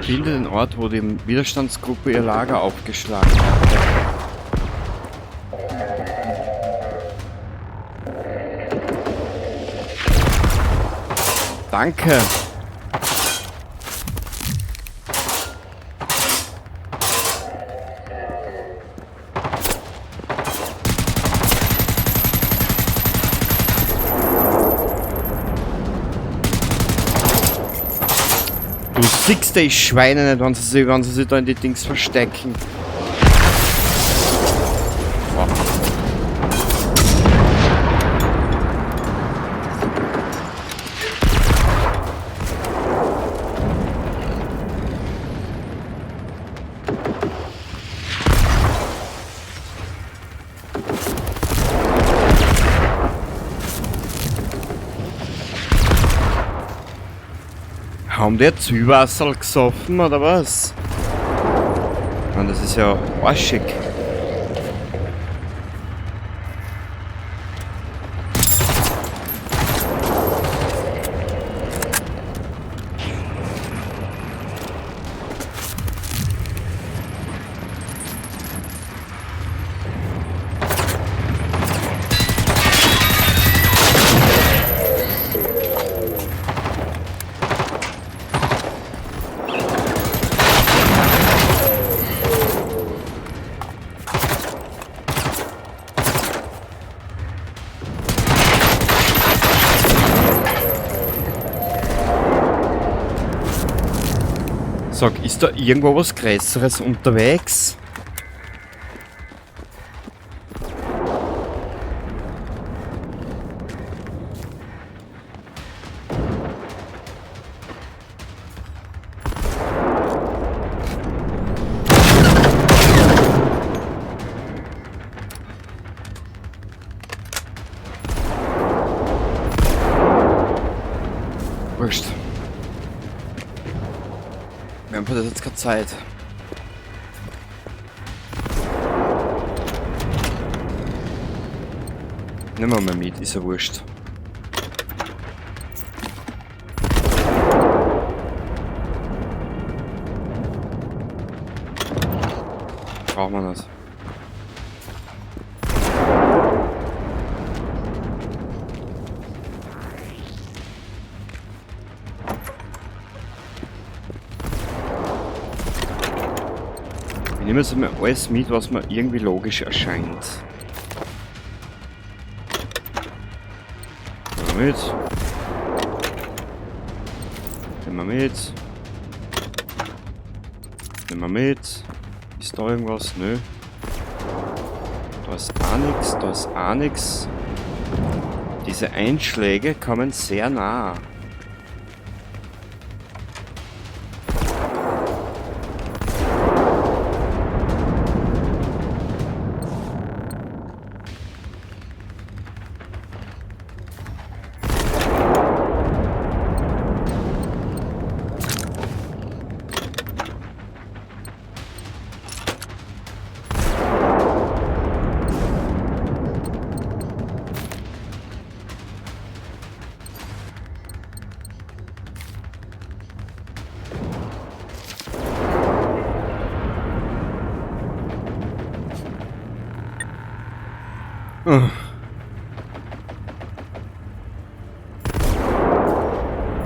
Finde den Ort, wo die Widerstandsgruppe ihr Lager aufgeschlagen hatte. Danke! Du siehst die Schweine nicht, wenn sie sich da in die Dings verstecken. Wow. Haben die jetzt Zielwasser gesoffen oder was? Mann, das ist ja arschig. Sag, ist da irgendwo was Größeres unterwegs? Wurscht. Wir haben das jetzt keine Zeit. Nehmen wir mal mit, ist ja wurscht. Brauchen wir nicht. Ich nehme jetzt mal alles mit, was mir irgendwie logisch erscheint. Nehmen wir mit. Nehmen wir mit. Nehmen wir mit. Ist da irgendwas? Nö. Da ist auch nichts, da ist auch nichts. Diese Einschläge kommen sehr nah.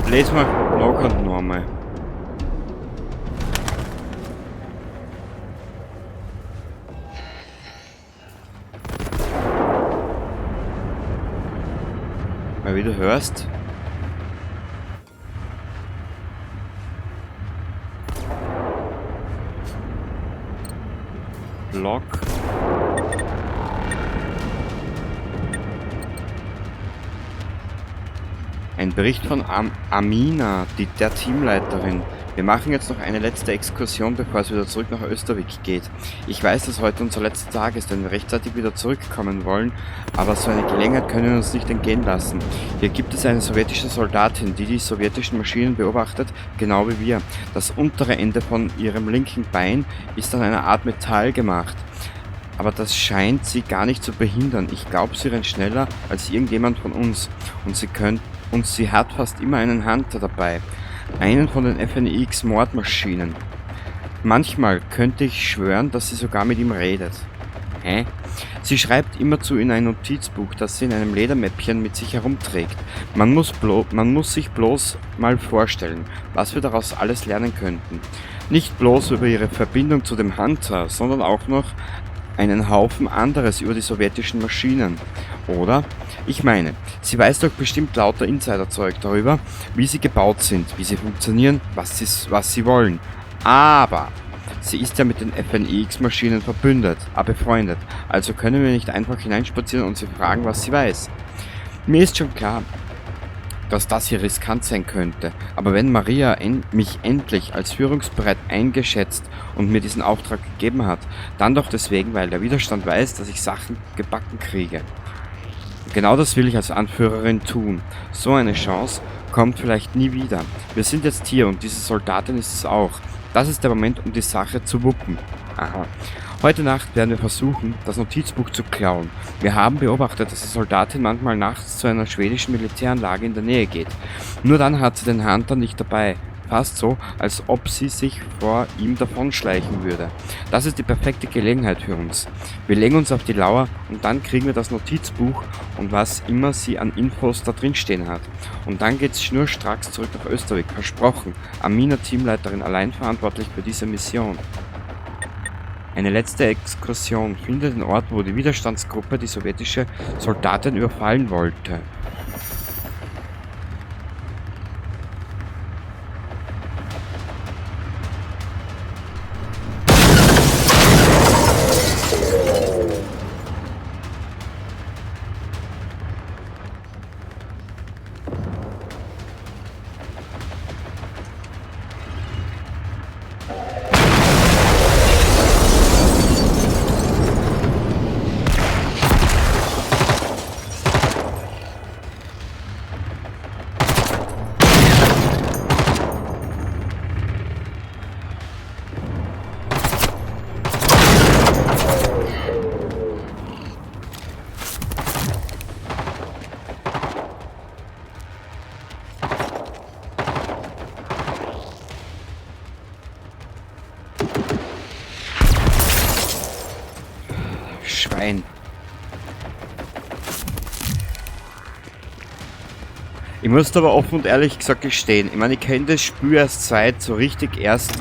Lesen wir noch und noch einmal. Mal wieder hörst. Block. Ein Bericht von Amina, der Teamleiterin. Wir machen jetzt noch eine letzte Exkursion, bevor es wieder zurück nach Österwijk geht. Ich weiß, dass heute unser letzter Tag ist, denn wir rechtzeitig wieder zurückkommen wollen, aber so eine Gelegenheit können wir uns nicht entgehen lassen. Hier gibt es eine sowjetische Soldatin, die die sowjetischen Maschinen beobachtet, genau wie wir. Das untere Ende von ihrem linken Bein ist an einer Art Metall gemacht. Aber das scheint sie gar nicht zu behindern. Ich glaube, sie rennt schneller als irgendjemand von uns. Und sie Und sie hat fast immer einen Hunter dabei. Einen von den FNX-Mordmaschinen. Manchmal könnte ich schwören, dass sie sogar mit ihm redet. Hä? Sie schreibt immerzu in ein Notizbuch, das sie in einem Ledermäppchen mit sich herumträgt. Man muss sich bloß mal vorstellen, was wir daraus alles lernen könnten. Nicht bloß über ihre Verbindung zu dem Hunter, sondern auch noch einen Haufen anderes über die sowjetischen Maschinen. Oder? Ich meine, sie weiß doch bestimmt lauter Insiderzeug darüber, wie sie gebaut sind, wie sie funktionieren, was sie wollen. Aber sie ist ja mit den FNX-Maschinen verbündet, befreundet, also können wir nicht einfach hineinspazieren und sie fragen, was sie weiß. Mir ist schon klar, dass das hier riskant sein könnte, aber wenn Maria mich endlich als führungsbereit eingeschätzt und mir diesen Auftrag gegeben hat, dann doch deswegen, weil der Widerstand weiß, dass ich Sachen gebacken kriege. Genau das will ich als Anführerin tun. So eine Chance kommt vielleicht nie wieder. Wir sind jetzt hier und diese Soldatin ist es auch. Das ist der Moment, um die Sache zu wuppen. Aha. Heute Nacht werden wir versuchen, das Notizbuch zu klauen. Wir haben beobachtet, dass die Soldatin manchmal nachts zu einer schwedischen Militäranlage in der Nähe geht. Nur dann hat sie den Hunter nicht dabei. Fast so, als ob sie sich vor ihm davonschleichen würde. Das ist die perfekte Gelegenheit für uns. Wir legen uns auf die Lauer und dann kriegen wir das Notizbuch und was immer sie an Infos da drin stehen hat. Und dann geht's schnurstracks zurück nach Österreich. Versprochen. Amina, Teamleiterin, allein verantwortlich für diese Mission. Eine letzte Exkursion findet den Ort, wo die Widerstandsgruppe die sowjetische Soldatin überfallen wollte. Schwein. Ich muss aber offen und ehrlich gesagt gestehen, ich meine, ich kenne das Spiel erst seit so richtig erst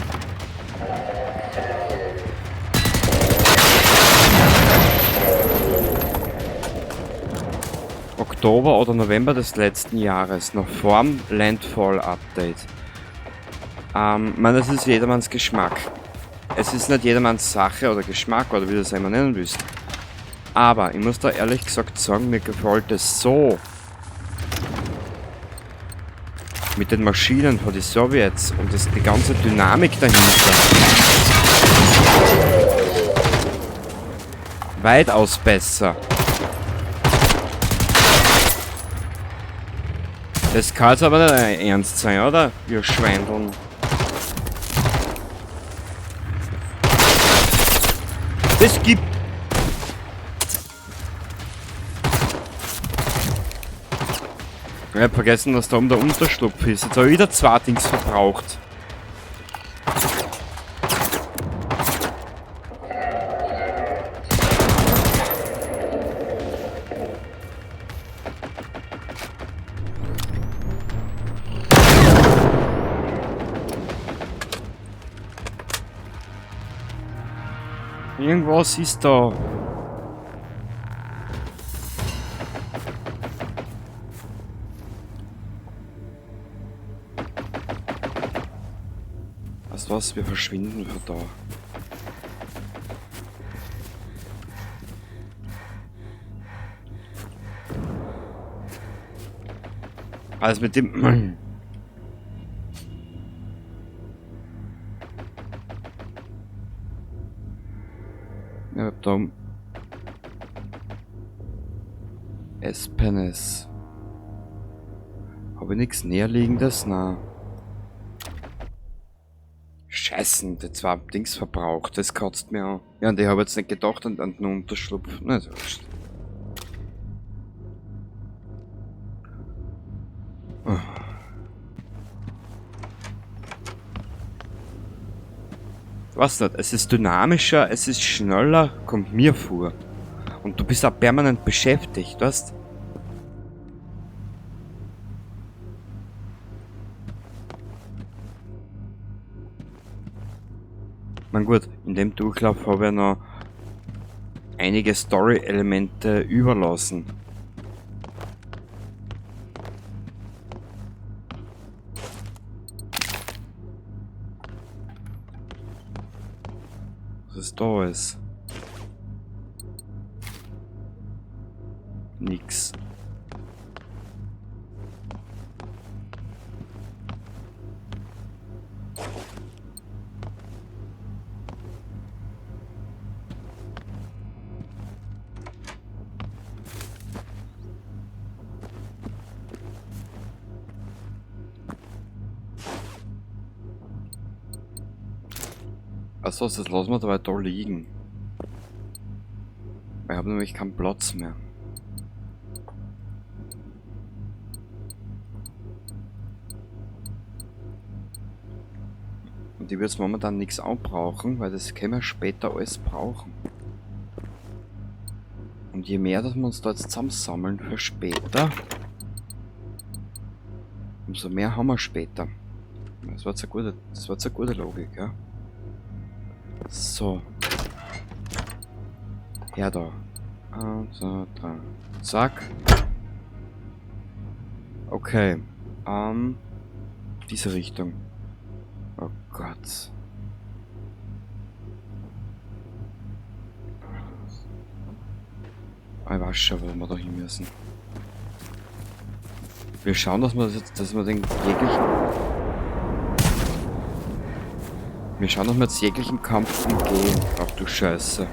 Oktober oder November des letzten Jahres, noch vorm Landfall-Update. Das ist jedermanns Geschmack. Es ist nicht jedermanns Sache oder Geschmack oder wie du es immer nennen willst. Aber ich muss da ehrlich gesagt sagen, mir gefällt es so. Mit den Maschinen von den Sowjets und die ganze Dynamik dahinter. Weitaus besser. Das kann jetzt aber nicht ernst sein, oder? Ihr Schweindeln. Das gibt... Ich hab vergessen, dass da oben der Unterschlupf ist. Jetzt habe ich wieder 2 Dings verbraucht. Irgendwas ist da. Weißt du was? Wir verschwinden von da. Also mit dem... Ja, da... Espenes. Habe ich nichts Näherliegendes? Na. Scheißen, die 2 Dings verbraucht, das kotzt mir an. Ja, und ich habe jetzt nicht gedacht an den Unterschlupf. Na, so wurscht. weiß nicht, es ist dynamischer, es ist schneller, kommt mir vor. Und du bist auch permanent beschäftigt, weißt? Na gut, in dem Durchlauf habe ich noch einige Story-Elemente überlassen. Was ist da alles? Nix. Achso, das lassen wir dabei da liegen. Ich habe nämlich keinen Platz mehr. Und ich würde jetzt momentan nichts anbrauchen, weil das können wir später alles brauchen. Und je mehr, dass wir uns da jetzt zusammensammeln für später, umso mehr haben wir später. Das war jetzt eine gute Logik, ja. So. Her da. 1, 2, 3. Zack. Okay. Diese Richtung. Oh Gott. Ich weiß schon, wo wir da hin müssen. Wir schauen, dass wir den jeglichen... Wir schauen, dass wir jetzt jeglichen Kampf umgehen. Ach du Scheiße.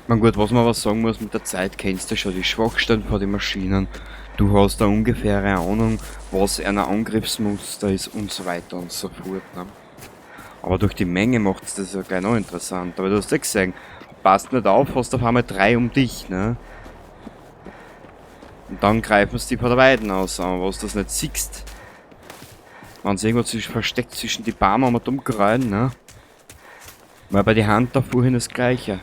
Na gut, was man aber sagen muss, mit der Zeit kennst du schon die Schwachstellen von den Maschinen. Du hast eine ungefähre Ahnung, was ein Angriffsmuster ist und so weiter und so fort. Ne? Aber durch die Menge macht es das ja gleich noch interessant. Aber du hast ja gesehen, passt nicht auf, hast auf einmal 3 um dich. Ne? Und dann greifen sie die von der Weiden aus an, was du das nicht siehst. Wenn sie irgendwo versteckt zwischen die Bäume und umgereuen, ne? Weil bei die Hand da vorhin das Gleiche.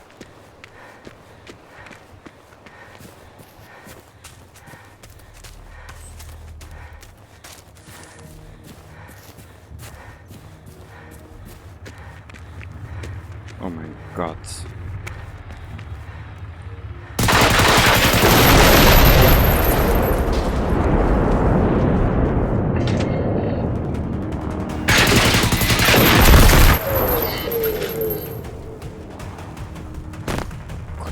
Oh mein Gott.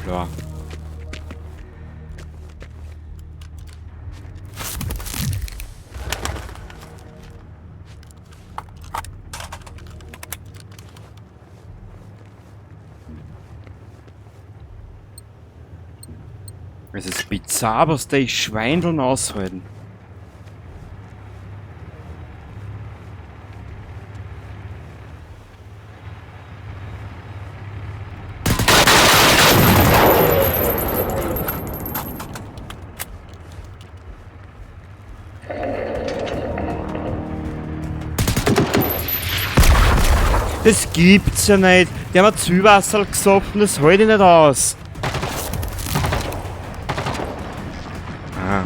Klar. Es ist bizarr, was die Schweindeln aushalten. Das gibt's ja nicht. Der hat Zielwasser gesoffen, das halte ich nicht aus. Ah.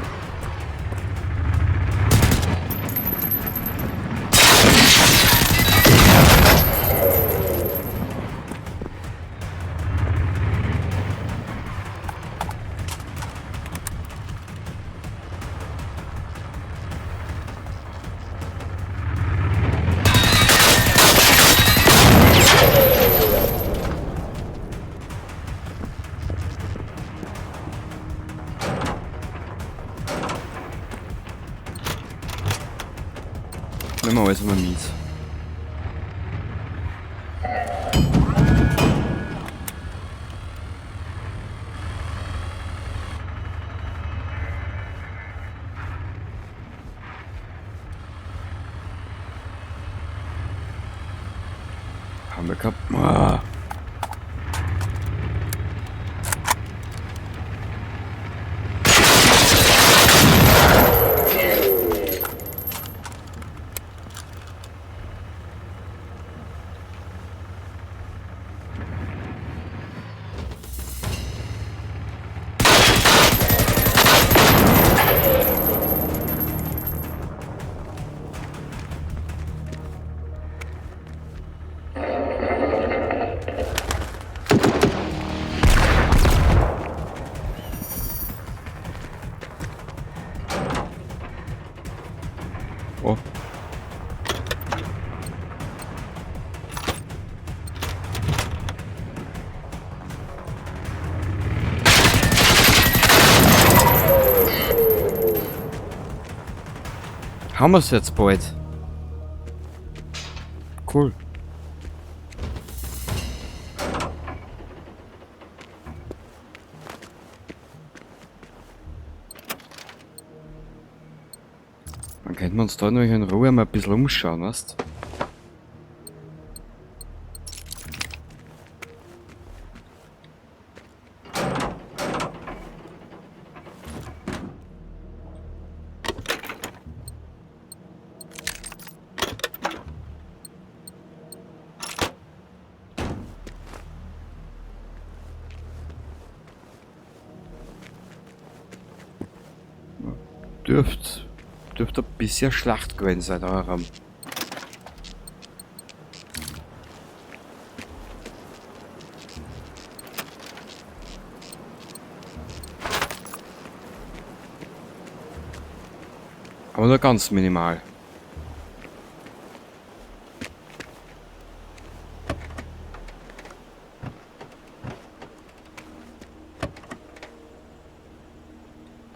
Nehmen wir alles immer mit. Haben wir gehabt. Ah. Oh. Haben wir es jetzt bald? Cool. Dann könnten wir uns da noch in Ruhe mal ein bisschen umschauen, weißt? Dürfte ein bisschen Schlacht gewesen sein, eurem. Aber nur ganz minimal.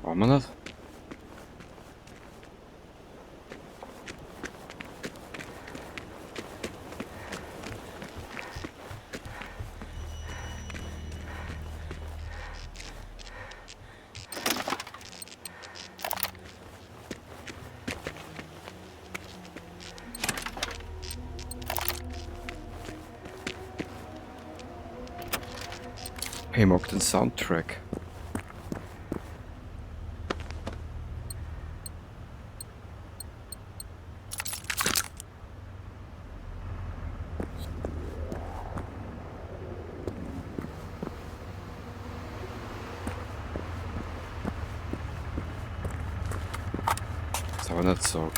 Brauchen wir das? Ich mag den Soundtrack. Das aber nicht so.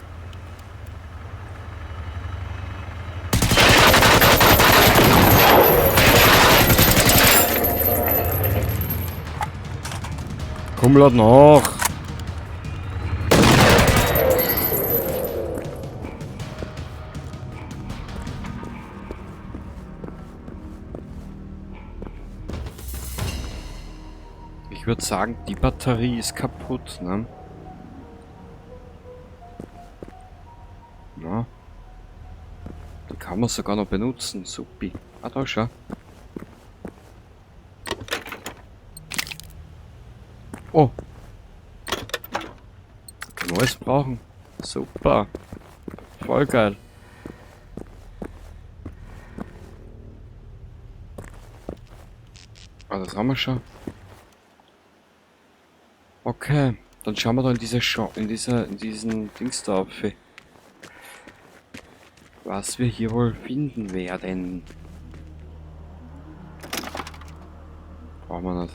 Komm, lad nach! Ich würde sagen, die Batterie ist kaputt, ne? Ja. Die kann man sogar noch benutzen, supi. Ah, da schau. Oh. Neues brauchen. Super. Voll geil. Ah, das haben wir schon. Okay, dann schauen wir da in diesen Dings da auf, was wir hier wohl finden werden. Brauchen wir nicht.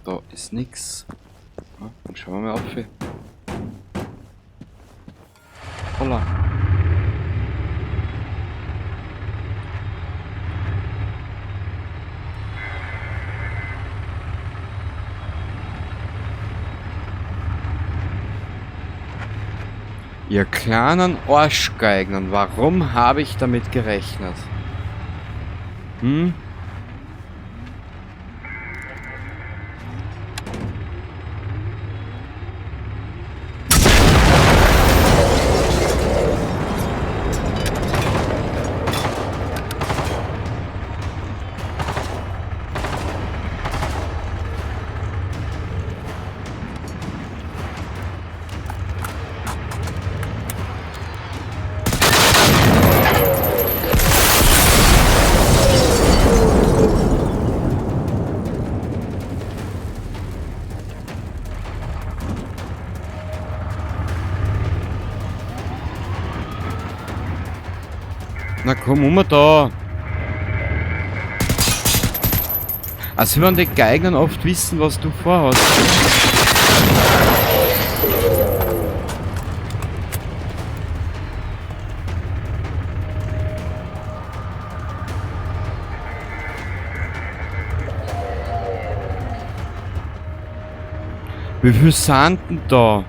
Da ist nix. Ja, dann schauen wir mal auf. Holla. Ihr kleinen Arschgeigen, warum habe ich damit gerechnet? Hm? Na komm, da! Also wenn die Geigern oft wissen, was du vorhast. Wie viel sind denn da?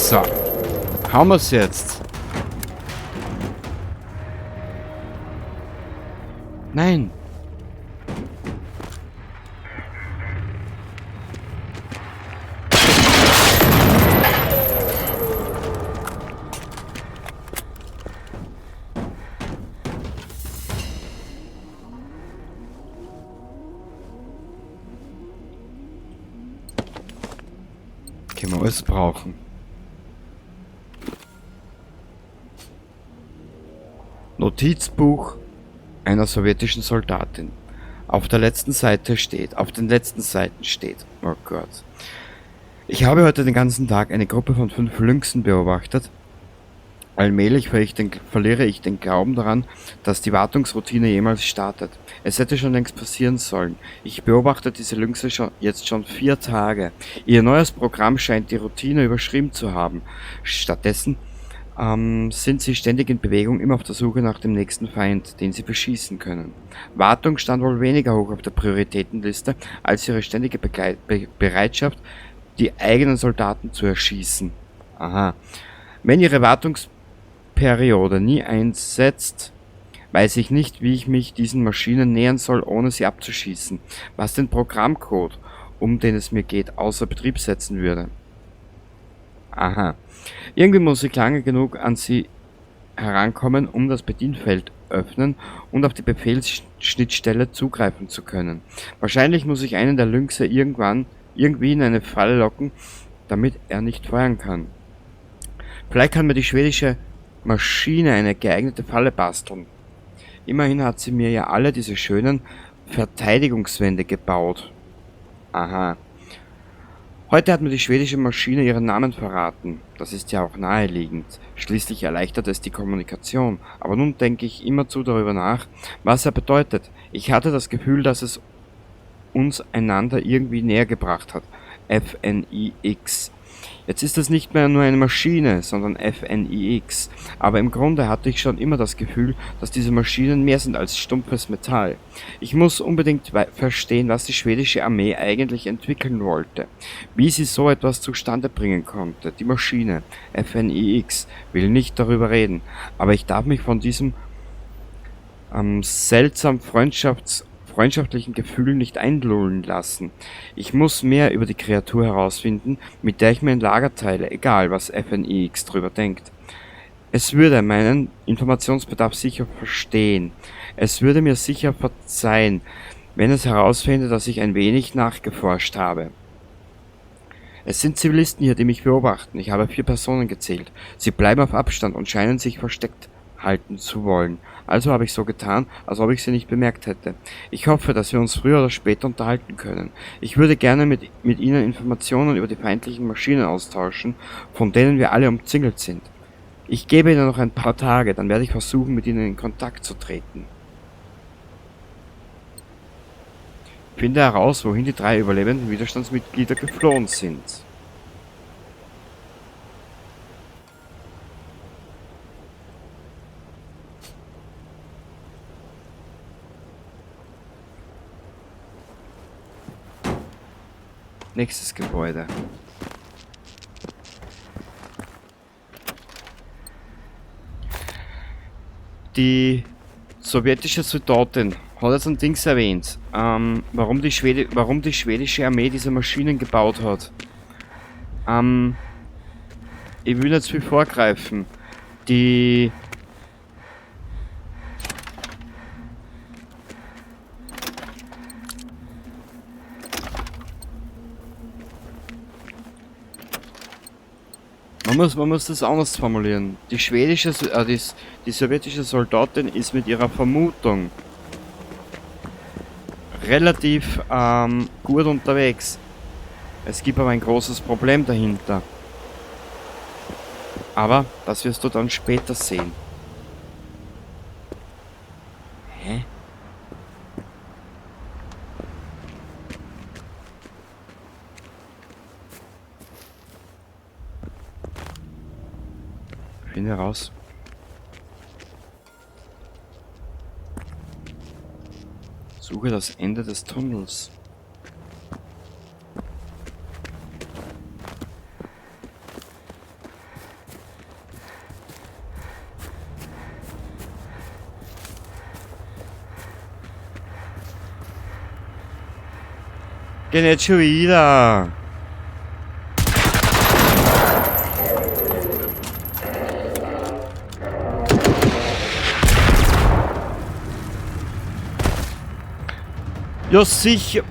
So, haben wir's jetzt. Nein. Können wir alles brauchen. Notizbuch einer sowjetischen Soldatin. Auf den letzten Seiten steht, oh Gott. Ich habe heute den ganzen Tag eine Gruppe von 5 Lynxen beobachtet. Allmählich verliere ich den Glauben daran, dass die Wartungsroutine jemals startet. Es hätte schon längst passieren sollen. Ich beobachte diese Lynxe jetzt schon 4 Tage. Ihr neues Programm scheint die Routine überschrieben zu haben. Stattdessen sind sie ständig in Bewegung, immer auf der Suche nach dem nächsten Feind, den sie beschießen können. Wartung stand wohl weniger hoch auf der Prioritätenliste als ihre ständige Bereitschaft, die eigenen Soldaten zu erschießen. Aha. Wenn ihre Wartungsperiode nie einsetzt, weiß ich nicht, wie ich mich diesen Maschinen nähern soll, ohne sie abzuschießen, was den Programmcode, um den es mir geht, außer Betrieb setzen würde. Aha. Irgendwie muss ich lange genug an sie herankommen, um das Bedienfeld öffnen und auf die Befehlsschnittstelle zugreifen zu können. Wahrscheinlich muss ich einen der Lynxe irgendwie in eine Falle locken, damit er nicht feuern kann. Vielleicht kann mir die schwedische Maschine eine geeignete Falle basteln. Immerhin hat sie mir ja alle diese schönen Verteidigungswände gebaut. Aha. Heute hat mir die schwedische Maschine ihren Namen verraten. Das ist ja auch naheliegend. Schließlich erleichtert es die Kommunikation. Aber nun denke ich immerzu darüber nach, was er bedeutet. Ich hatte das Gefühl, dass es uns einander irgendwie näher gebracht hat. FNIX. Jetzt ist es nicht mehr nur eine Maschine, sondern FNIX. Aber im Grunde hatte ich schon immer das Gefühl, dass diese Maschinen mehr sind als stumpfes Metall. Ich muss unbedingt verstehen, was die schwedische Armee eigentlich entwickeln wollte. Wie sie so etwas zustande bringen konnte. Die Maschine, FNIX, will nicht darüber reden. Aber ich darf mich von diesem seltsam freundschaftlichen Gefühl nicht einlullen lassen. Ich muss mehr über die Kreatur herausfinden, mit der ich mir ein Lager teile, egal was FNIX drüber denkt. Es würde meinen Informationsbedarf sicher verstehen. Es würde mir sicher verzeihen, wenn es herausfände, dass ich ein wenig nachgeforscht habe. Es sind Zivilisten hier, die mich beobachten. Ich habe 4 Personen gezählt. Sie bleiben auf Abstand und scheinen sich versteckt halten zu wollen. Also habe ich so getan, als ob ich sie nicht bemerkt hätte. Ich hoffe, dass wir uns früher oder später unterhalten können. Ich würde gerne mit Ihnen Informationen über die feindlichen Maschinen austauschen, von denen wir alle umzingelt sind. Ich gebe Ihnen noch ein paar Tage, dann werde ich versuchen, mit Ihnen in Kontakt zu treten. Finde heraus, wohin die 3 überlebenden Widerstandsmitglieder geflohen sind. Nächstes Gebäude. Die sowjetische Soldatin hat jetzt ein Dings erwähnt, warum die schwedische Armee diese Maschinen gebaut hat. Ich will jetzt viel vorgreifen. Die Man muss das anders formulieren. Die sowjetische Soldatin ist mit ihrer Vermutung relativ gut unterwegs. Es gibt aber ein großes Problem dahinter. Aber das wirst du dann später sehen. Hä? Finde raus. Suche das Ende des Tunnels. Geh nicht schon wieder! Ja sicher!